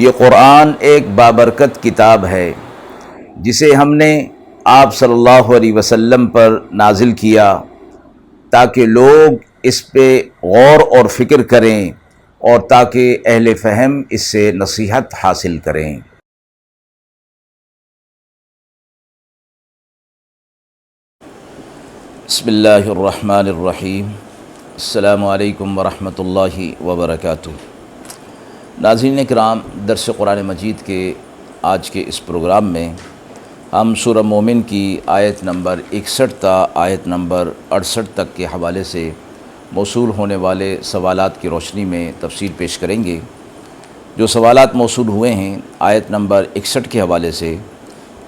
یہ قرآن ایک بابرکت کتاب ہے جسے ہم نے آپ صلی اللہ علیہ وسلم پر نازل کیا تاکہ لوگ اس پہ غور اور فکر کریں اور تاکہ اہل فہم اس سے نصیحت حاصل کریں۔ بسم اللہ الرحمن الرحیم۔ السلام علیکم ورحمۃ اللہ وبرکاتہ۔ ناظرین کرام، درس قرآن مجید کے آج کے اس پروگرام میں ہم سورہ مومن کی آیت نمبر 61 تا آیت نمبر 68 تک کے حوالے سے موصول ہونے والے سوالات کی روشنی میں تفصیل پیش کریں گے۔ جو سوالات موصول ہوئے ہیں آیت نمبر 61 کے حوالے سے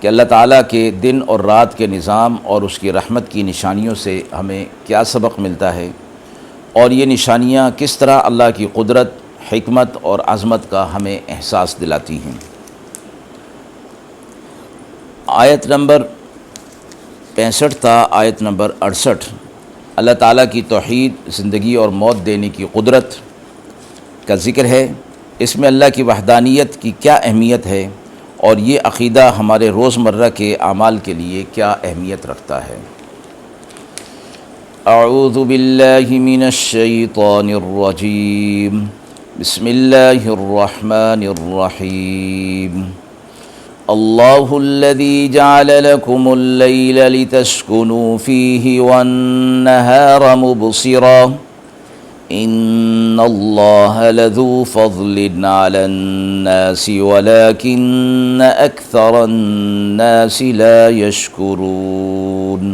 کہ اللہ تعالیٰ کے دن اور رات کے نظام اور اس کی رحمت کی نشانیوں سے ہمیں کیا سبق ملتا ہے، اور یہ نشانیاں کس طرح اللہ کی قدرت، حکمت اور عظمت کا ہمیں احساس دلاتی ہیں۔ آیت نمبر 65 تا آیت نمبر 68 اللہ تعالیٰ کی توحید، زندگی اور موت دینے کی قدرت کا ذکر ہے۔ اس میں اللہ کی وحدانیت کی کیا اہمیت ہے اور یہ عقیدہ ہمارے روزمرہ کے اعمال کے لیے کیا اہمیت رکھتا ہے۔ اعوذ باللہ من الشیطان الرجیم، بسم اللہ الرحمن الرحیم۔ اللہ الذی جعل لکم اللیل لتسکنوا فیہ والنہار مبصرا ان اللہ لذو فضل علی الناس ولکن اکثر الناس لا یشکرون۔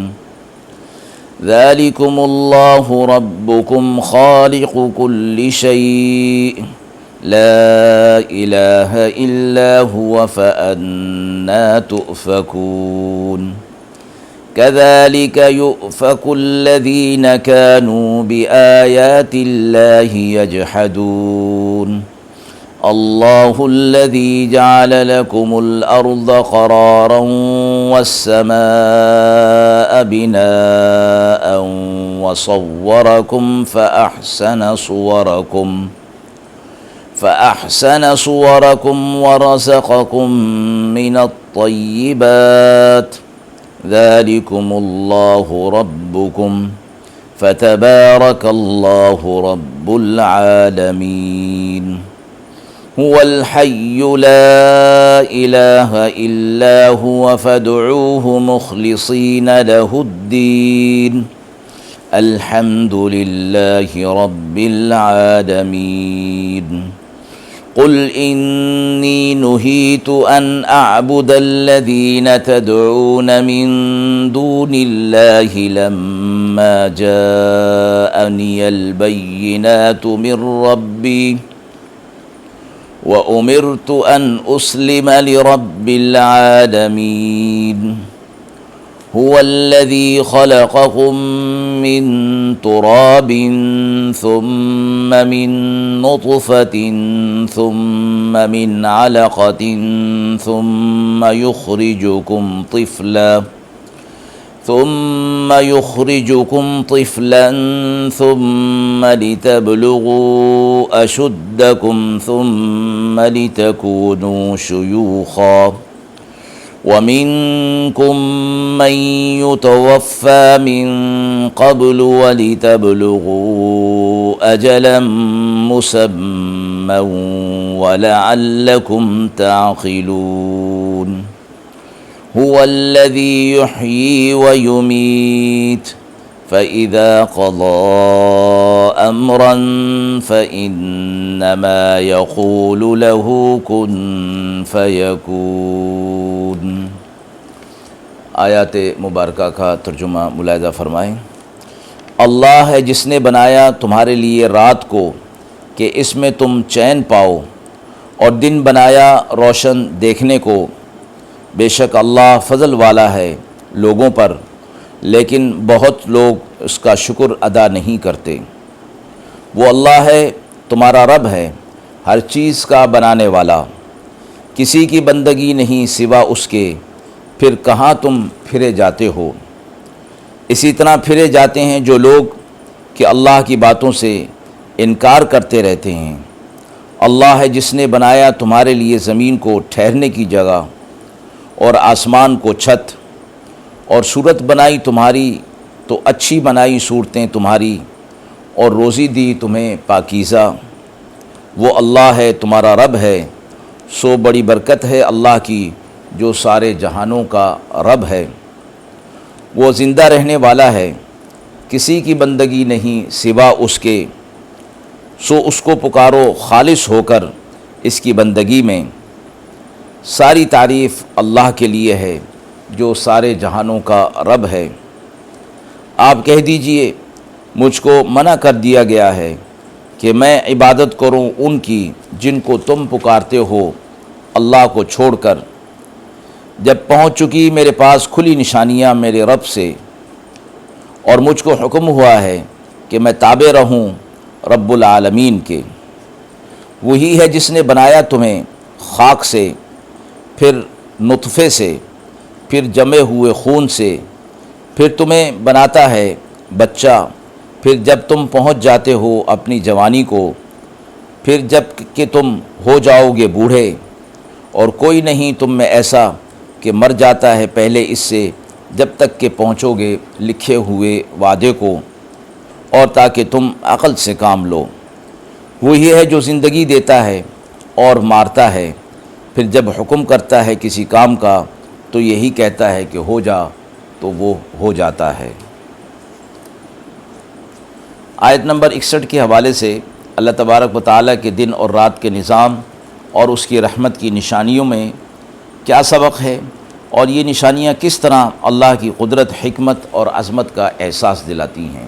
ذلکم اللہ ربکم خالق کل شیء لا الہ الا هو فأنا تؤفکون۔ كذلك يؤفك الذين كانوا بآيات الله يجحدون۔ الله الذي جعل لكم الأرض قرارا والسماء بناء وصوركم فأحسن صوركم ورزقكم من الطيبات ذلكم الله ربكم فتبارك الله رب العالمين۔ هو الحي لا إله إلا هو فادعوه مخلصين له الدين الحمد لله رب العالمين۔ قل إني نهيت أن أعبد الذين تدعون من دون الله لما جاءني البينات من ربي وأمرت أن أسلم لرب العالمين۔ هو الذي خلقكم من تراب ثم من نطفة ثم من علقة ثم يخرجكم طفلا ثم لتبلغوا أشدكم ثم لتكونوا شيوخا ومنكم من يتوفى من قبل ولتبلغوا أجلا مسمى ولعلكم تعقلون۔ هو الذي يحيي ويميت فإذا قضى أمرا فإنما يقول له كن فيكون۔ آیات مبارکہ کا ترجمہ ملاحظہ فرمائیں۔ اللہ ہے جس نے بنایا تمہارے لیے رات کو کہ اس میں تم چین پاؤ، اور دن بنایا روشن دیکھنے کو۔ بے شک اللہ فضل والا ہے لوگوں پر، لیکن بہت لوگ اس کا شکر ادا نہیں کرتے۔ وہ اللہ ہے تمہارا رب ہے، ہر چیز کا بنانے والا، کسی کی بندگی نہیں سوا اس کے، پھر کہاں تم پھرے جاتے ہو۔ اسی طرح پھرے جاتے ہیں جو لوگ کہ اللہ کی باتوں سے انکار کرتے رہتے ہیں، اللہ ہے جس نے بنایا تمہارے لیے زمین کو ٹھہرنے کی جگہ اور آسمان کو چھت، اور صورت بنائی تمہاری تو اچھی بنائی صورتیں تمہاری، اور روزی دی تمہیں پاکیزہ۔ وہ اللہ ہے تمہارا رب ہے، سو بڑی برکت ہے اللہ کی جو سارے جہانوں کا رب ہے۔ وہ زندہ رہنے والا ہے، کسی کی بندگی نہیں سوا اس کے، سو اس کو پکارو خالص ہو کر اس کی بندگی میں۔ ساری تعریف اللہ کے لیے ہے جو سارے جہانوں کا رب ہے۔ آپ کہہ دیجئے مجھ کو منع کر دیا گیا ہے کہ میں عبادت کروں ان کی جن کو تم پکارتے ہو اللہ کو چھوڑ کر، جب پہنچ چکی میرے پاس کھلی نشانیاں میرے رب سے، اور مجھ کو حکم ہوا ہے کہ میں تابع رہوں رب العالمین کے۔ وہی ہے جس نے بنایا تمہیں خاک سے، پھر نطفے سے، پھر جمے ہوئے خون سے، پھر تمہیں بناتا ہے بچہ، پھر جب تم پہنچ جاتے ہو اپنی جوانی کو، پھر جب کہ تم ہو جاؤ گے بوڑھے، اور کوئی نہیں تم میں ایسا کہ مر جاتا ہے پہلے اس سے جب تک کہ پہنچو گے لکھے ہوئے وعدے کو، اور تاکہ تم عقل سے کام لو۔ وہی ہے جو زندگی دیتا ہے اور مارتا ہے، پھر جب حکم کرتا ہے کسی کام کا تو یہی کہتا ہے کہ ہو جا تو وہ ہو جاتا ہے۔ آیت نمبر 61 کے حوالے سے اللہ تبارک و تعالیٰ کے دن اور رات کے نظام اور اس کی رحمت کی نشانیوں میں کیا سبق ہے، اور یہ نشانیاں کس طرح اللہ کی قدرت، حکمت اور عظمت کا احساس دلاتی ہیں۔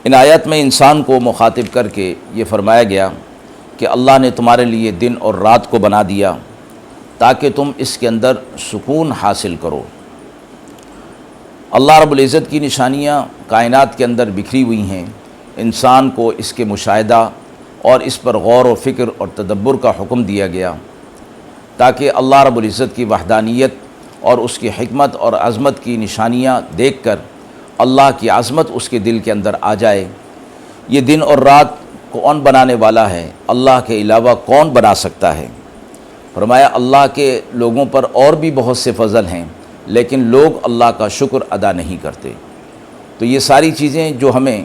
ان آیات میں انسان کو مخاطب کر کے یہ فرمایا گیا کہ اللہ نے تمہارے لیے دن اور رات کو بنا دیا تاکہ تم اس کے اندر سکون حاصل کرو۔ اللہ رب العزت کی نشانیاں کائنات کے اندر بکھری ہوئی ہیں، انسان کو اس کے مشاہدہ اور اس پر غور و فکر اور تدبر کا حکم دیا گیا تاکہ اللہ رب العزت کی وحدانیت اور اس کی حکمت اور عظمت کی نشانیاں دیکھ کر اللہ کی عظمت اس کے دل کے اندر آ جائے۔ یہ دن اور رات کون بنانے والا ہے؟ اللہ کے علاوہ کون بنا سکتا ہے؟ فرمایا اللہ کے لوگوں پر اور بھی بہت سے فضل ہیں، لیکن لوگ اللہ کا شکر ادا نہیں کرتے۔ تو یہ ساری چیزیں جو ہمیں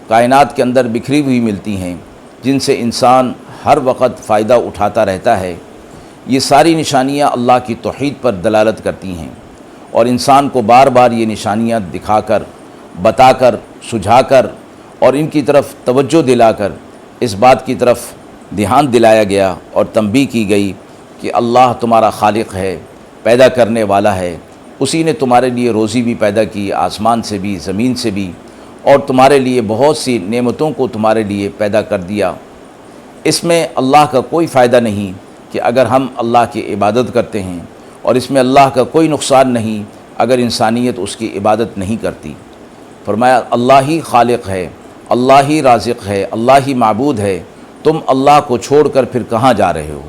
کائنات کے اندر بکھری ہوئی ملتی ہیں، جن سے انسان ہر وقت فائدہ اٹھاتا رہتا ہے، یہ ساری نشانیاں اللہ کی توحید پر دلالت کرتی ہیں، اور انسان کو بار بار یہ نشانیاں دکھا کر، بتا کر، سجھا کر اور ان کی طرف توجہ دلا کر اس بات کی طرف دھیان دلایا گیا اور تنبیہ کی گئی کہ اللہ تمہارا خالق ہے، پیدا کرنے والا ہے، اسی نے تمہارے لیے روزی بھی پیدا کی، آسمان سے بھی، زمین سے بھی، اور تمہارے لیے بہت سی نعمتوں کو تمہارے لیے پیدا کر دیا۔ اس میں اللہ کا کوئی فائدہ نہیں کہ اگر ہم اللہ کی عبادت کرتے ہیں، اور اس میں اللہ کا کوئی نقصان نہیں اگر انسانیت اس کی عبادت نہیں کرتی۔ فرمایا اللہ ہی خالق ہے، اللہ ہی رازق ہے، اللہ ہی معبود ہے، تم اللہ کو چھوڑ کر پھر کہاں جا رہے ہو؟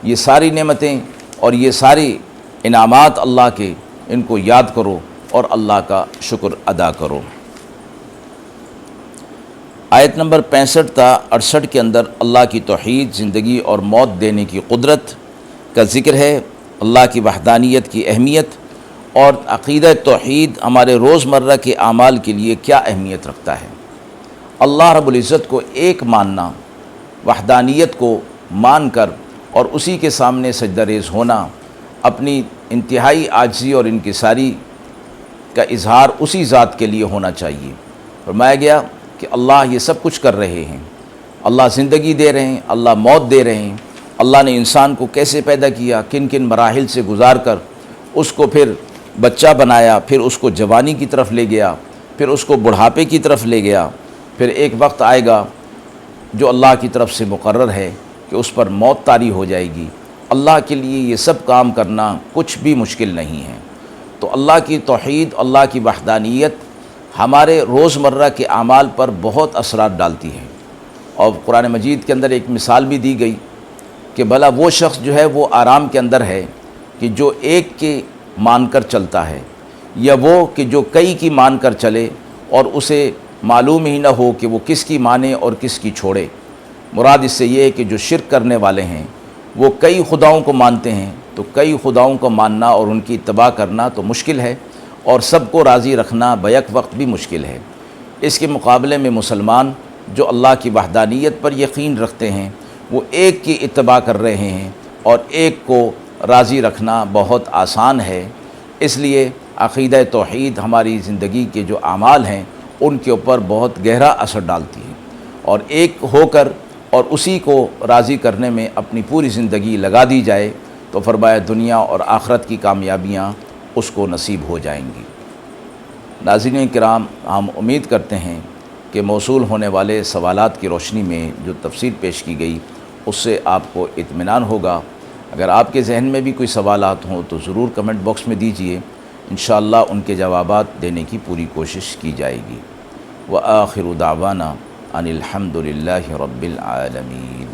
یہ ساری نعمتیں اور یہ ساری انعامات اللہ کے، ان کو یاد کرو اور اللہ کا شکر ادا کرو۔ آیت نمبر 65 تا 68 کے اندر اللہ کی توحید، زندگی اور موت دینے کی قدرت کا ذکر ہے، اللہ کی وحدانیت کی اہمیت، اور عقیدہ توحید ہمارے روزمرہ کے اعمال کے لیے کیا اہمیت رکھتا ہے۔ اللہ رب العزت کو ایک ماننا، وحدانیت کو مان کر اور اسی کے سامنے سجدہ ریز ہونا، اپنی انتہائی عاجزی اور انکساری کا اظہار اسی ذات کے لیے ہونا چاہیے۔ فرمایا گیا کہ اللہ یہ سب کچھ کر رہے ہیں، اللہ زندگی دے رہے ہیں، اللہ موت دے رہے ہیں، اللہ نے انسان کو کیسے پیدا کیا، کن کن مراحل سے گزار کر اس کو پھر بچہ بنایا، پھر اس کو جوانی کی طرف لے گیا، پھر اس کو بڑھاپے کی طرف لے گیا، پھر ایک وقت آئے گا جو اللہ کی طرف سے مقرر ہے کہ اس پر موت طاری ہو جائے گی۔ اللہ کے لیے یہ سب کام کرنا کچھ بھی مشکل نہیں ہے۔ تو اللہ کی توحید، اللہ کی وحدانیت ہمارے روزمرہ کے اعمال پر بہت اثرات ڈالتی ہے، اور قرآن مجید کے اندر ایک مثال بھی دی گئی کہ بھلا وہ شخص جو ہے وہ آرام کے اندر ہے کہ جو ایک کی مان کر چلتا ہے، یا وہ کہ جو کئی کی مان کر چلے اور اسے معلوم ہی نہ ہو کہ وہ کس کی مانے اور کس کی چھوڑے۔ مراد اس سے یہ ہے کہ جو شرک کرنے والے ہیں وہ کئی خداؤں کو مانتے ہیں، تو کئی خداؤں کو ماننا اور ان کی اتباع کرنا تو مشکل ہے، اور سب کو راضی رکھنا بیک وقت بھی مشکل ہے۔ اس کے مقابلے میں مسلمان جو اللہ کی وحدانیت پر یقین رکھتے ہیں وہ ایک کی اتباع کر رہے ہیں، اور ایک کو راضی رکھنا بہت آسان ہے۔ اس لیے عقیدہ توحید ہماری زندگی کے جو اعمال ہیں ان کے اوپر بہت گہرا اثر ڈالتی ہے، اور ایک ہو کر اور اسی کو راضی کرنے میں اپنی پوری زندگی لگا دی جائے تو فرمایا دنیا اور آخرت کی کامیابیاں اس کو نصیب ہو جائیں گی۔ ناظرین کرام، ہم امید کرتے ہیں کہ موصول ہونے والے سوالات کی روشنی میں جو تفصیل پیش کی گئی اس سے آپ کو اطمینان ہوگا۔ اگر آپ کے ذہن میں بھی کوئی سوالات ہوں تو ضرور کمنٹ باکس میں دیجئے، انشاءاللہ ان کے جوابات دینے کی پوری کوشش کی جائے گی۔ وآخر دعوانا ان الحمد للہ رب العالمین۔